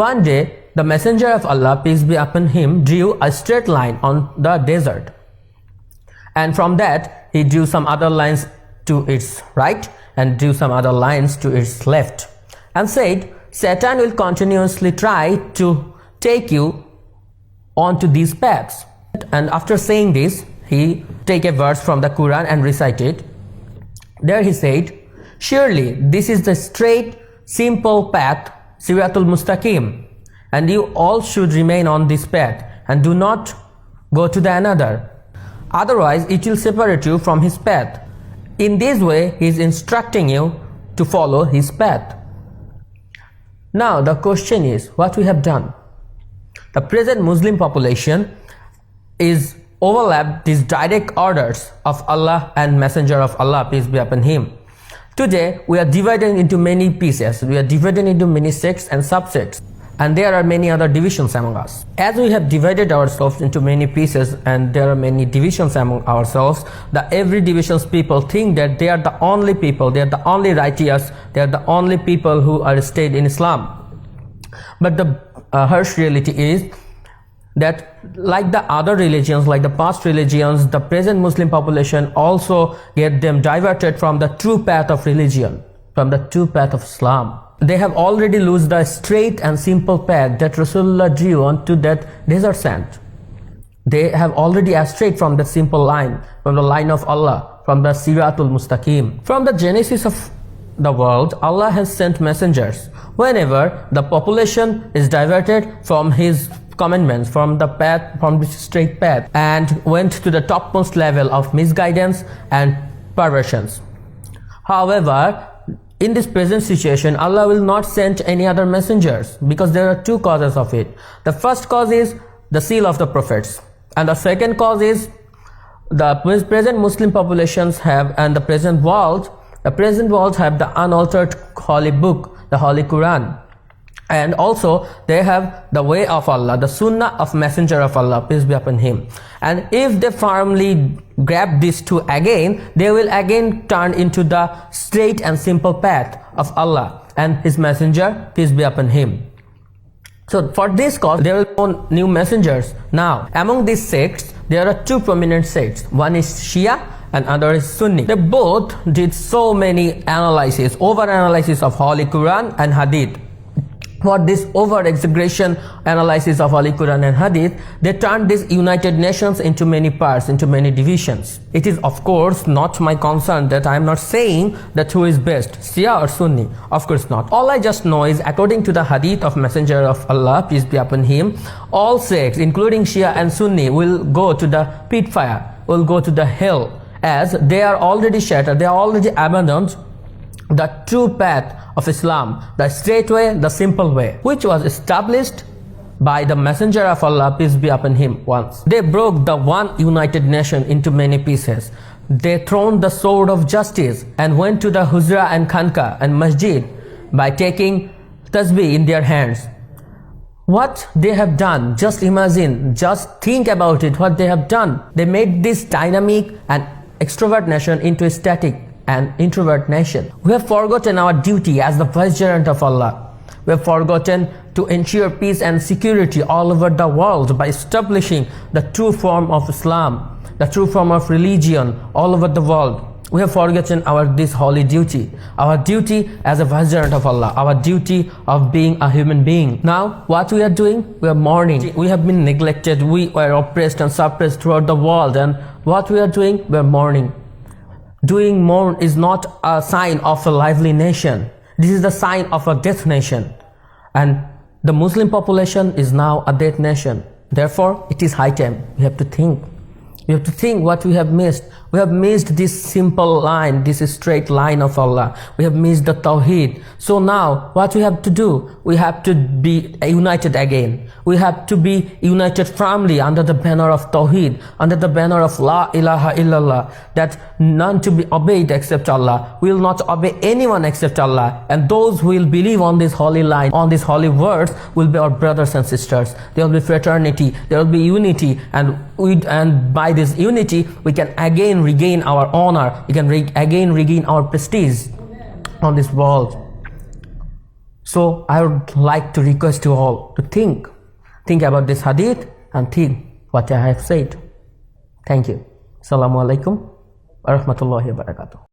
One day, the Messenger of Allah, peace be upon him, drew a straight line on the desert. And from that, he drew some other lines to its right and drew some other lines to its left. And said, Satan will continuously try to take you onto these paths. And after saying this, he take a verse from the Quran and recite it. There he said, surely this is the straight, simple path, Siratul Mustaqim, and you all should remain on this path and do not go to the another. Otherwise, it will separate you from his path. In this way, he is instructing you to follow his path. Now, the question is, what we have done? The present Muslim population is overlapped these direct orders of Allah and Messenger of Allah, peace be upon him. Today, we are divided into many pieces. We are divided into many sects and subsects. And there are many other divisions among us. As we have divided ourselves into many pieces and there are many divisions among ourselves, the every division's people think that they are the only people, they are the only righteous, they are the only people who are stayed in Islam. But the harsh reality is that like the other religions, like the past religions, the present Muslim population also get them diverted from the true path of religion, from the true path of Islam. They have already lost the straight and simple path that Rasulullah drew onto that desert sand. They have already strayed from the simple line, from the line of Allah, from the Siratul Mustaqim. From the genesis of the world, Allah has sent messengers. Whenever the population is diverted from His commandments, from the path, from the straight path, and went to the topmost level of misguidance and perversions. However, in this present situation, Allah will not send any other messengers because there are two causes of it. The first cause is the seal of the prophets, and the second cause is the present Muslim populations have, and the present world have the unaltered holy book, the Holy Quran. And also they have the way of Allah, the Sunnah of Messenger of Allah, peace be upon him. And if they firmly grab these two again, they will again turn into the straight and simple path of Allah and His Messenger, peace be upon him. So for this cause, there will be new messengers. Now, among these sects, there are two prominent sects. One is Shia and other is Sunni. They both did so many analysis, over-analysis of Holy Quran and Hadith. For this over-exaggeration analysis of Holy Quran and Hadith, they turned these United Nations into many parts, into many divisions. It is of course not my concern that I am not saying that who is best, Shia or Sunni. Of course not. All I just know is according to the Hadith of Messenger of Allah, peace be upon him, all sects including Shia and Sunni will go to the pit fire, will go to the hell, as they are already shattered, they are already abandoned the true path of Islam, the straight way, the simple way, which was established by the Messenger of Allah, peace be upon him, once. They broke the one united nation into many pieces. They thrown the sword of justice and went to the Hujra and Khanqa and Masjid by taking tasbih in their hands. What they have done, just imagine, just think about it, what they have done. They made this dynamic and extrovert nation into a static and introvert nation. We have forgotten our duty as the vicegerent of Allah. We have forgotten to ensure peace and security all over the world by establishing the true form of Islam, the true form of religion all over the world. We have forgotten this holy duty, our duty as a vicegerent of Allah, our duty of being a human being. Now, what we are doing? We are mourning. We have been neglected. We were oppressed and suppressed throughout the world. And what we are doing? We are mourning. Doing mourn is not a sign of a lively nation. This is the sign of a death nation. And the Muslim population is now a death nation. Therefore, it is high time. We have to think. We have to think what we have missed. We have missed this simple line, this straight line of Allah. We have missed the Tawheed. So now, what we have to do? We have to be united again. We have to be united firmly under the banner of Tawheed, under the banner of La ilaha illallah, that none to be obeyed except Allah. We will not obey anyone except Allah. And those who will believe on this holy line, on these holy words, will be our brothers and sisters. There will be fraternity, there will be unity, and by this unity, we can again regain our honor, we can again regain our prestige on this world. So I would like to request you all to think about this hadith and think what I have said. Thank you. Assalamu alaikum wa rahmatullahi wa barakatuh.